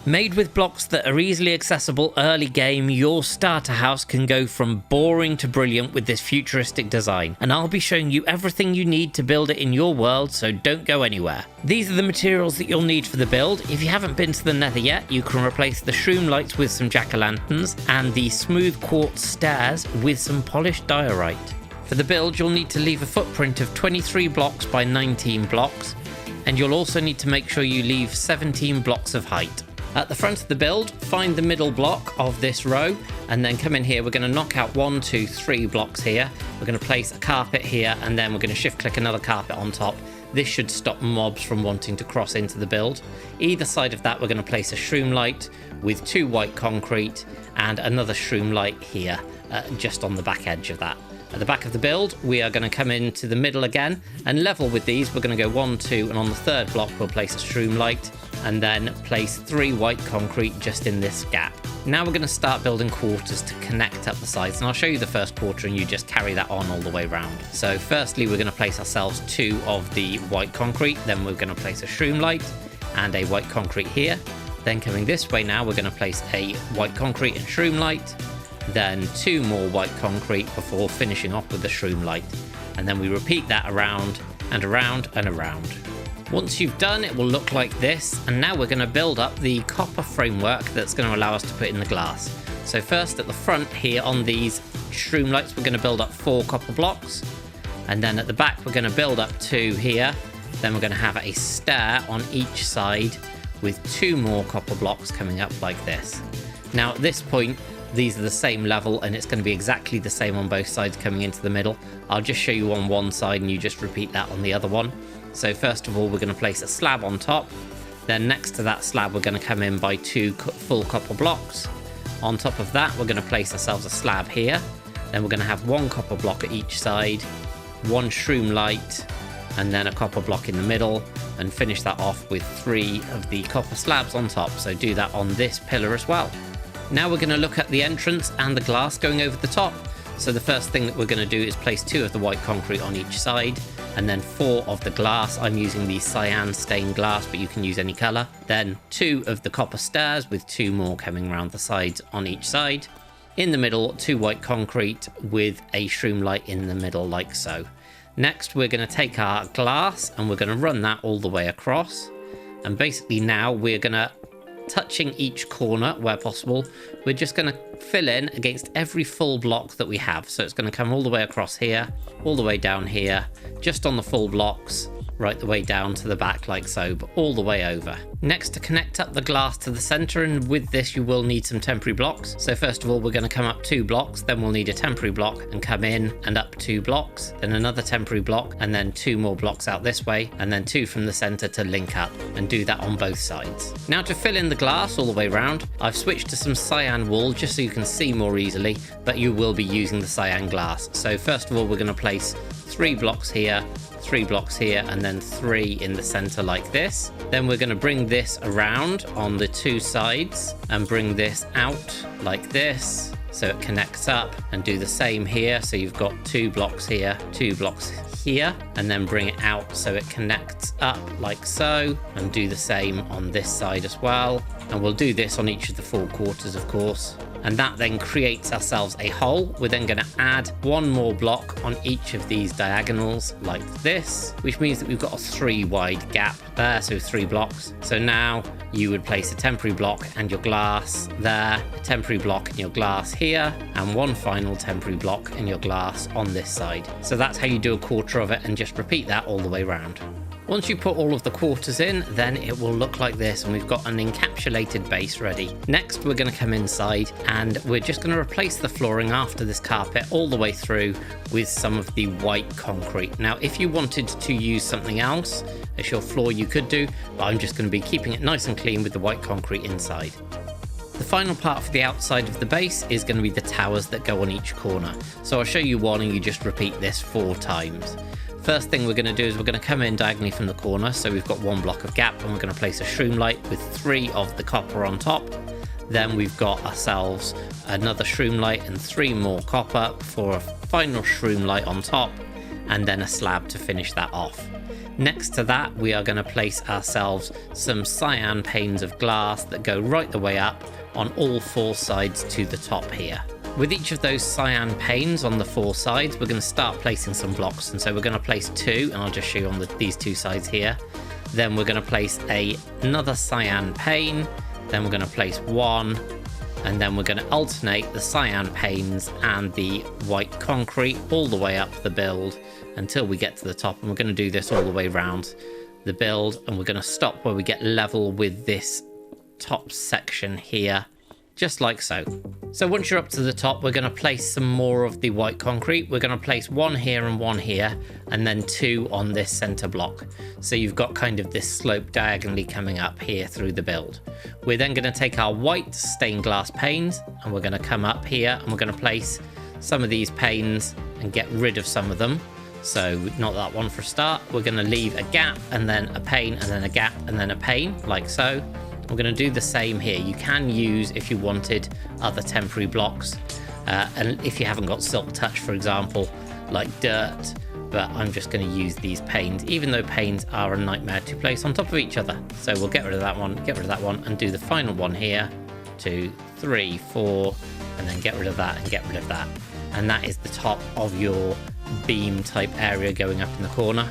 Made with blocks that are easily accessible early game, your starter house can go from boring to brilliant with this futuristic design, and I'll be showing you everything you need to build it in your world, so don't go anywhere. These are the materials that you'll need for the build. If you haven't been to the Nether yet, you can replace the shroom lights with some jack-o'-lanterns and the smooth quartz stairs with some polished diorite. For the build, you'll need to leave a footprint of 23 blocks by 19 blocks, and you'll also need to make sure you leave 17 blocks of height. At the front of the build, find the middle block of this row and then come in here. We're going to knock out 1, 2, 3 blocks here. We're going to place a carpet here and then we're going to shift click another carpet on top. This should stop mobs from wanting to cross into the build. Either side of that, we're going to place a shroom light with 2 white concrete and another shroom light here, just on the back edge of that. At the back of the build, we are going to come into the middle again and level with these. We're going to go 1, 2, and on the third block, we'll place a shroom light and then place 3 white concrete just in this gap. Now we're going to start building quarters to connect up the sides, and I'll show you the first quarter and you just carry that on all the way around. So firstly, we're going to place ourselves 2 of the white concrete, then we're going to place a shroom light and a white concrete here. Then coming this way now, we're going to place a white concrete and shroom light, then 2 more white concrete before finishing off with the shroom light. And then we repeat that around and around and around. Once you've done, it will look like this, and now we're going to build up the copper framework that's going to allow us to put in the glass. So first at the front here on these shroom lights, we're going to build up 4 copper blocks, and then at the back we're going to build up 2 here. Then we're going to have a stair on each side with 2 more copper blocks coming up like this. Now at this point, these are the same level and it's going to be exactly the same on both sides coming into the middle. I'll just show you on one side and you just repeat that on the other one. So first of all, we're going to place a slab on top. Then next to that slab, we're going to come in by 2 full copper blocks. On top of that, we're going to place ourselves a slab here. Then we're going to have 1 copper block at each side, 1 shroom light, and then a copper block in the middle, and finish that off with 3 of the copper slabs on top. So do that on this pillar as well. Now we're going to look at the entrance and the glass going over the top. So the first thing that we're going to do is place 2 of the white concrete on each side, and then 4 of the glass. I'm using the cyan stained glass, but you can use any color. Then 2 of the copper stairs with 2 more coming around the sides on each side. In the middle, 2 white concrete with a shroom light in the middle like so. Next, we're going to take our glass and we're going to run that all the way across. And basically now we're going to, touching each corner where possible, we're just going to fill in against every full block that we have. So it's going to come all the way across here, all the way down here, just on the full blocks, right the way down to the back like so, but all the way over. Next, to connect up the glass to the center, and with this you will need some temporary blocks. So first of all, we're going to come up 2 blocks, then we'll need a temporary block and come in and up 2 blocks, then another temporary block, and then 2 more blocks out this way, and then 2 from the center to link up, and do that on both sides. Now to fill in the glass all the way around, I've switched to some cyan wool just so you can see more easily, but you will be using the cyan glass. So first of all, we're going to place 3 blocks here, 3 blocks here, and then 3 in the center like this. Then we're going to bring this around on the 2 sides and bring this out like this so it connects up, and do the same here. So you've got 2 blocks here, 2 blocks here, and then bring it out so it connects up like so, and do the same on this side as well. And we'll do this on each of the 4 quarters, of course. And that then creates ourselves a hole. We're then going to add 1 more block on each of these diagonals like this, which means that we've got a 3 wide gap there, so 3 blocks. So now you would place a temporary block and your glass there, a temporary block and your glass here, and 1 final temporary block and your glass on this side. So that's how you do a quarter of it, and just repeat that all the way around. Once you put all of the quarters in, then it will look like this, and we've got an encapsulated base ready. Next, we're going to come inside and we're just going to replace the flooring after this carpet all the way through with some of the white concrete. Now, if you wanted to use something else as your floor, you could do, but I'm just going to be keeping it nice and clean with the white concrete inside. The final part for the outside of the base is going to be the towers that go on each corner. So I'll show you one and you just repeat this 4 times. First thing we're going to do is we're going to come in diagonally from the corner, so we've got 1 block of gap, and we're going to place a shroom light with 3 of the copper on top. Then we've got ourselves another shroom light and 3 more copper for a final shroom light on top, and then a slab to finish that off. Next to that, we are going to place ourselves some cyan panes of glass that go right the way up on all 4 sides to the top here. With each of those cyan panes on the 4 sides, we're going to start placing some blocks. And so we're going to place 2, and I'll just show you on these 2 sides here. Then we're going to place another cyan pane. Then we're going to place 1. And then we're going to alternate the cyan panes and the white concrete all the way up the build until we get to the top. And we're going to do this all the way around the build. And we're going to stop where we get level with this top section here, just like so. So once you're up to the top, we're going to place some more of the white concrete. We're going to place 1 here and 1 here, and then 2 on this center block. So you've got kind of this slope diagonally coming up here through the build. We're then going to take our white stained glass panes, and we're going to come up here, and we're going to place some of these panes and get rid of some of them. So not that one for a start. We're going to leave a gap, and then a pane, and then a gap, and then a pane, like so. We're going to do the same here. You can use, if you wanted, other temporary blocks. And if you haven't got silk touch, for example, like dirt, but I'm just going to use these panes, even though panes are a nightmare to place on top of each other. So we'll get rid of that one, get rid of that one, and do the final one here. 2, 3, 4, and then get rid of that and get rid of that. And that is the top of your beam type area going up in the corner.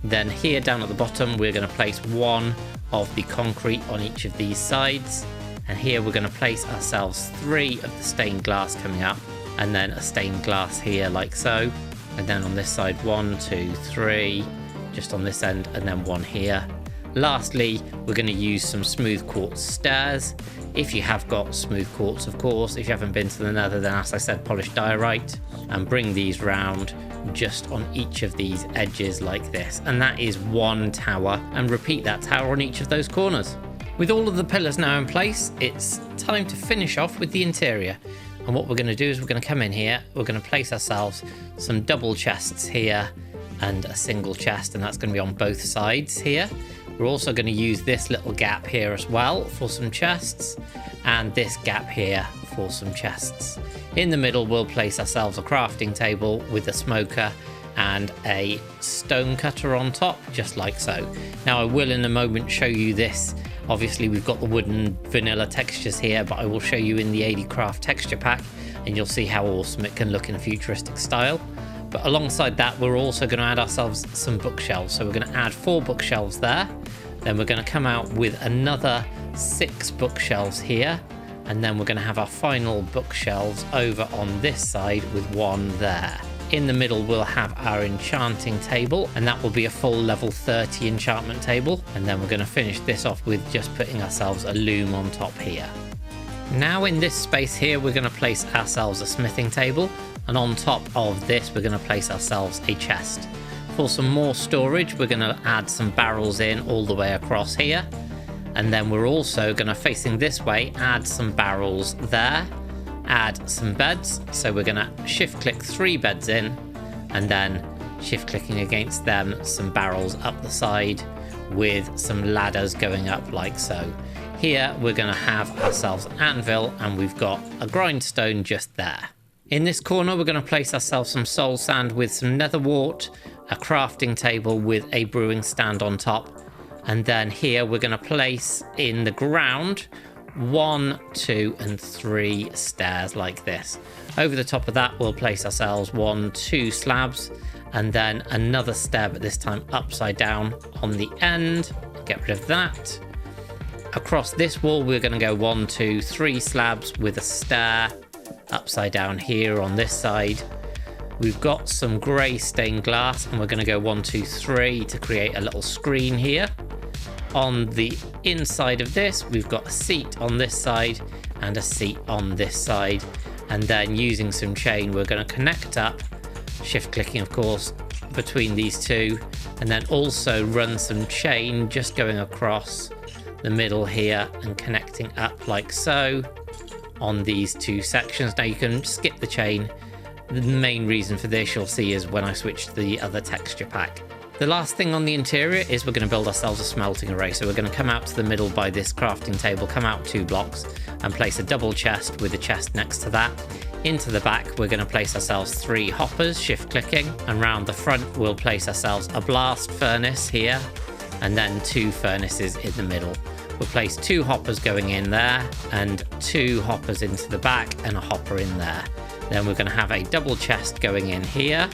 Then here down at the bottom, we're going to place 1 of the concrete on each of these sides, and here we're going to place ourselves 3 of the stained glass coming up, and then a stained glass here like so, and then on this side 1, 2, 3 just on this end, and then 1 here. Lastly, we're going to use some smooth quartz stairs. If you have got smooth quartz, of course. If you haven't been to the Nether, then as I said, polished diorite, and bring these round just on each of these edges like this. And that is 1 tower, and repeat that tower on each of those corners. With all of the pillars now in place, it's time to finish off with the interior. And what we're going to do is we're going to come in here, we're going to place ourselves some double chests here and a single chest, and that's going to be on both sides here. We're also going to use this little gap here as well for some chests, and this gap here for some chests. In the middle, we'll place ourselves a crafting table with a smoker and a stone cutter on top, just like so. Now, I will in a moment show you this. Obviously, we've got the wooden vanilla textures here, but I will show you in the 80 Craft texture pack, and you'll see how awesome it can look in a futuristic style. But alongside that, we're also going to add ourselves some bookshelves. So we're going to add 4 bookshelves there. Then we're going to come out with another 6 bookshelves here. And then we're going to have our final bookshelves over on this side with 1 there. In the middle, we'll have our enchanting table, and that will be a full level 30 enchantment table. And then we're going to finish this off with just putting ourselves a loom on top here. Now in this space here, we're going to place ourselves a smithing table. And on top of this, we're going to place ourselves a chest. For some more storage, we're going to add some barrels in all the way across here. And then we're also going to, facing this way, add some barrels there, add some beds. So we're going to shift click 3 beds in, and then shift clicking against them some barrels up the side with some ladders going up like so. Here we're going to have ourselves an anvil, and we've got a grindstone just there. In this corner, we're going to place ourselves some soul sand with some nether wart, a crafting table with a brewing stand on top. And then here we're going to place in the ground 1, 2, and 3 stairs like this. Over the top of that, we'll place ourselves 1, 2 slabs, and then another stair, but this time upside down on the end. Get rid of that. Across this wall, we're going to go 1, 2, 3 slabs with a stair upside down here on this side. We've got some grey stained glass, and we're going to go 1, 2, 3 to create a little screen here. On the inside of this, we've got a seat on this side and a seat on this side. And then using some chain, we're going to connect up, shift clicking of course, between these two, and then also run some chain just going across the middle here and connecting up like so on these 2 sections. Now you can skip the chain. The main reason for this you'll see is when I switch to the other texture pack. The last thing on the interior is we're going to build ourselves a smelting array. So we're going to come out to the middle by this crafting table, come out 2 blocks and place a double chest with a chest next to that. Into the back, we're going to place ourselves 3 hoppers, shift clicking, and round the front, we'll place ourselves a blast furnace here, and then 2 furnaces in the middle. We'll place 2 hoppers going in there, and 2 hoppers into the back, and a hopper in there. Then we're going to have a double chest going in here,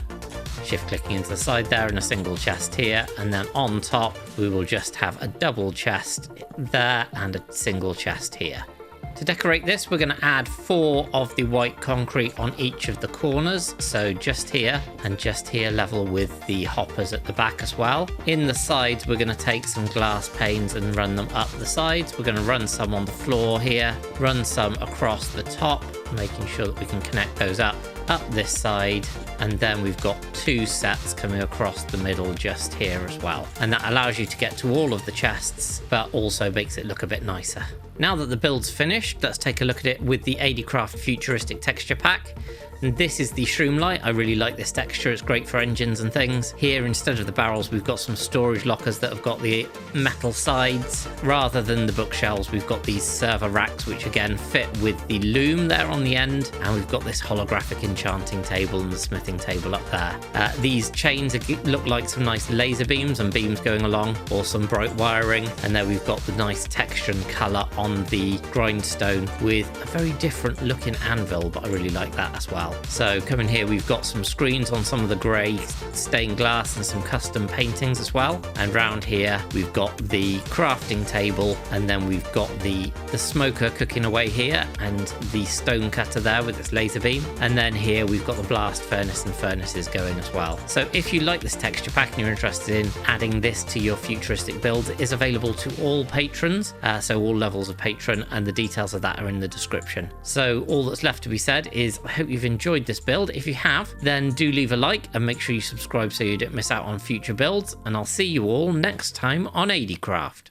shift clicking into the side there, and a single chest here, and then on top, we will just have a double chest there, and a single chest here. To decorate this, we're going to add 4 of the white concrete on each of the corners. So just here and just here, level with the hoppers at the back as well. In the sides, we're going to take some glass panes and run them up the sides. We're going to run some on the floor here, run some across the top, making sure that we can connect those up this side, and then we've got 2 sets coming across the middle just here as well, and that allows you to get to all of the chests but also makes it look a bit nicer. Now that the build's finished, let's take a look at it with the ADCraft Futuristic Texture Pack. And this is the Shroom Light. I really like this texture. It's great for engines and things. Here, instead of the barrels, we've got some storage lockers that have got the metal sides. Rather than the bookshelves, we've got these server racks, which again fit with the loom there on the end. And we've got this holographic enchanting table and the smithing table up there. These chains look like some nice laser beams and beams going along, or some bright wiring. And there we've got the nice texture and colour on the grindstone with a very different looking anvil, but I really like that as well. So coming here, we've got some screens on some of the grey stained glass and some custom paintings as well. And round here, we've got the crafting table, and then we've got the smoker cooking away here, and the stone cutter there with its laser beam. And then here we've got the blast furnace and furnaces going as well. So if you like this texture pack and you're interested in adding this to your futuristic build, it is available to all patrons, so all levels of patron, and the details of that are in the description. So all that's left to be said is I hope you've enjoyed this build. If you have, then do leave a like and make sure you subscribe so you don't miss out on future builds, and I'll see you all next time on ADCraft.